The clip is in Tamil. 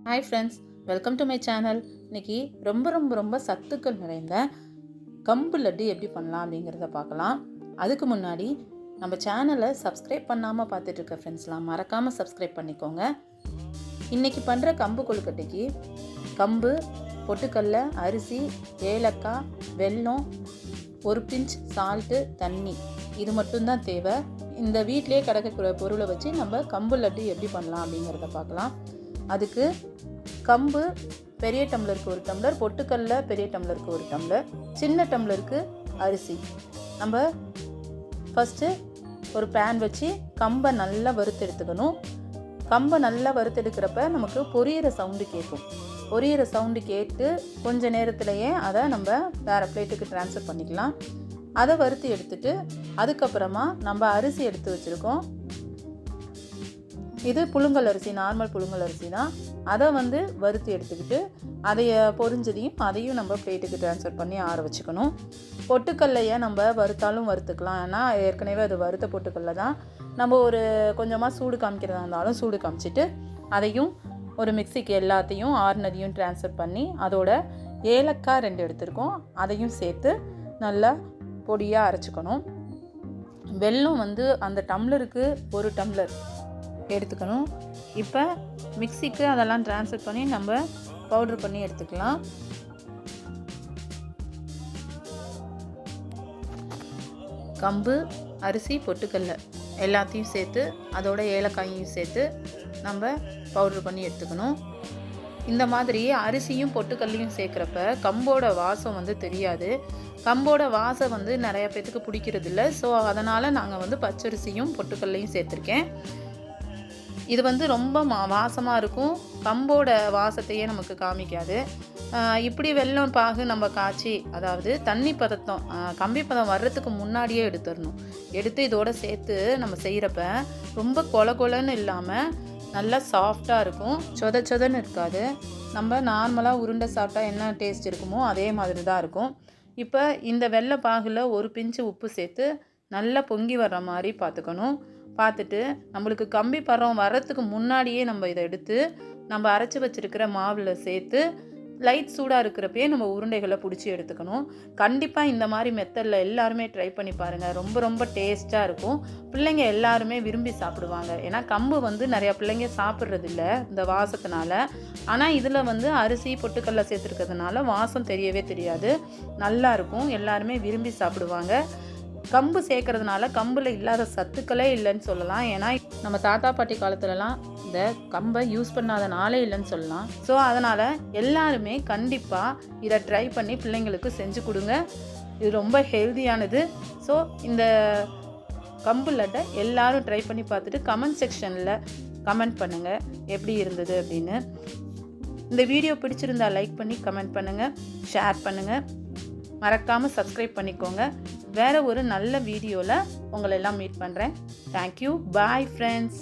Hi friends, welcome to my channel. இன்றைக்கி ரொம்ப சத்துக்கள் நிறைந்த கம்பு லட்டு எப்படி பண்ணலாம் அப்படிங்கிறத பார்க்கலாம். அதுக்கு முன்னாடி நம்ம சேனலை சப்ஸ்கிரைப் பண்ணாமல் பார்த்துட்ருக்க ஃப்ரெண்ட்ஸ்லாம் மறக்காமல் சப்ஸ்கிரைப் பண்ணிக்கோங்க. இன்றைக்கி பண்ணுற கம்பு கொழுக்கட்டைக்கு கம்பு, பொட்டுக்கடலை, அரிசி, ஏலக்காய், வெல்லம், ஒரு பிஞ்ச் சால்ட்டு, தண்ணி, இது மட்டும்தான் தேவை. இந்த வீட்டிலே கிடைக்கக்கூடிய பொருளை வச்சு நம்ம கம்பு லட்டு எப்படி பண்ணலாம் அப்படிங்கிறத பார்க்கலாம். அதுக்கு கம்பு பெரிய டம்ளருக்கு 1 டம்ளர், பொட்டுக்கடலை பெரிய டம்ளருக்கு 1 டம்ளர், சின்ன டம்ளருக்கு அரிசி. நம்ம ஃபஸ்ட்டு ஒரு பேன் வச்சு கம்பை நல்லா வறுத்து எடுத்துக்கணும். கம்பை நல்லா வறுத்தெடுக்கிறப்ப நமக்கு பொரியிற சவுண்டு கேட்கும். பொரியிற சவுண்டு கேட்டு கொஞ்ச நேரத்துலையே அதை நம்ம வேறு பிளேட்டுக்கு ட்ரான்ஸ்ஃபர் பண்ணிக்கலாம். அதை வறுத்து எடுத்துட்டு அதுக்கப்புறமா நம்ம அரிசி எடுத்து வச்சுருக்கோம். இது புழுங்கல் அரிசி, நார்மல் புழுங்கல் அரிசி தான். அதை வறுத்து எடுத்துக்கிட்டு அதையும் நம்ம பிளேட்டுக்கு ட்ரான்ஸ்ஃபர் பண்ணி ஆற வச்சுக்கணும். பொட்டுக்கல்லையை நம்ம வறுத்தாலும் வறுத்துக்கலாம். ஏன்னா ஏற்கனவே அது வறுத்த பொட்டுக்கல்லை தான். நம்ம ஒரு கொஞ்சமாக சூடு காமிக்கிறதா இருந்தாலும் சூடு காமிச்சிட்டு அதையும் ஒரு மிக்சிக்கு எல்லாத்தையும் ஆறுனதையும் ட்ரான்ஸ்ஃபர் பண்ணி அதோட ஏலக்காய் 2 எடுத்துருக்கோம், அதையும் சேர்த்து நல்லா பொடியாக அரைச்சிக்கணும். வெல்லம் அந்த டம்ளருக்கு 1 டம்ளர் எடுத்துக்கணும். இப்போ மிக்சிக்கு அதெல்லாம் ட்ரான்ஸ்ஃபர் பண்ணி நம்ம பவுட்ரு பண்ணி எடுத்துக்கலாம். கம்பு, அரிசி, பொட்டுக்கடலை எல்லாத்தையும் சேர்த்து அதோட ஏலக்காயையும் சேர்த்து நம்ம பவுட்ரு பண்ணி எடுத்துக்கணும். இந்த மாதிரி அரிசியும் பொட்டுக்கல்லையும் சேர்க்குறப்ப கம்போட வாசம் தெரியாது. கம்போட வாசம் நிறைய பேத்துக்கு பிடிக்கிறதில்ல. ஸோ அதனால் நாங்கள் பச்சரிசியும் பொட்டுக்கல்லையும் சேர்த்துருக்கேன். இது ரொம்ப வாசமாக இருக்கும். கம்போட வாசத்தையே நமக்கு காமிக்காது. இப்படி வெல்லம் பாகு நம்ம காய்ச்சி, அதாவது தண்ணி பதத்தம் கம்பி பதம் வர்றதுக்கு முன்னாடியே எடுத்துடணும். எடுத்து இதோட சேர்த்து நம்ம செய்கிறப்ப ரொம்ப கொலன்னு இல்லாமல் நல்லா சாஃப்டாக இருக்கும். சொதன்னு இருக்காது. நம்ம நார்மலாக உருண்டை சாப்பிட்டா என்ன டேஸ்ட் இருக்குமோ அதே மாதிரி தான் இருக்கும். இப்போ இந்த வெள்ளை பாகில் 1 பிஞ்சு உப்பு சேர்த்து நல்லா பொங்கி வர்ற மாதிரி பார்த்துட்டு நம்மளுக்கு கம்பி பதம் வர்றதுக்கு முன்னாடியே நம்ம இதை எடுத்து நம்ம அரைச்சி வச்சுருக்கிற மாவில் சேர்த்து லைட் சூடாக இருக்கிறப்பே நம்ம உருண்டைகளை பிடிச்சி எடுத்துக்கணும். கண்டிப்பாக இந்த மாதிரி மெத்தடில் எல்லாருமே ட்ரை பண்ணி பாருங்கள். ரொம்ப டேஸ்ட்டாக இருக்கும். பிள்ளைங்க எல்லாருமே விரும்பி சாப்பிடுவாங்க. ஏன்னா கம்பு நிறையா பிள்ளைங்க சாப்பிட்றதில்ல இந்த வாசத்தினால. ஆனால் இதில் அரிசி, பொட்டுக்கடலை சேர்த்துருக்கிறதுனால வாசம் தெரியவே தெரியாது. நல்லாயிருக்கும். எல்லாருமே விரும்பி சாப்பிடுவாங்க. கம்பு சேர்க்கறதுனால கம்பில் இல்லாத சத்துக்களே இல்லைன்னு சொல்லலாம். ஏன்னா நம்ம தாத்தா பாட்டி காலத்துலலாம் இந்த கம்பை யூஸ் பண்ணாத நாளே இல்லைன்னு சொல்லலாம். ஸோ அதனால் எல்லாருமே கண்டிப்பாக இதை ட்ரை பண்ணி பிள்ளைங்களுக்கு செஞ்சு கொடுங்க. இது ரொம்ப ஹெல்தியானது. ஸோ இந்த கம்பு லட்டை எல்லாரும் ட்ரை பண்ணி பார்த்துட்டு கமெண்ட் செக்ஷனில் கமெண்ட் பண்ணுங்கள் எப்படி இருந்தது அப்படின்னு. இந்த வீடியோ பிடிச்சிருந்தா லைக் பண்ணி கமெண்ட் பண்ணுங்கள், ஷேர் பண்ணுங்கள், மறக்காமல் சப்ஸ்கிரைப் பண்ணிக்கோங்க. வேறு ஒரு நல்ல வீடியோவில் உங்களெல்லாம் மீட் பண்ணுறேன். தேங்க்யூ. Bye friends.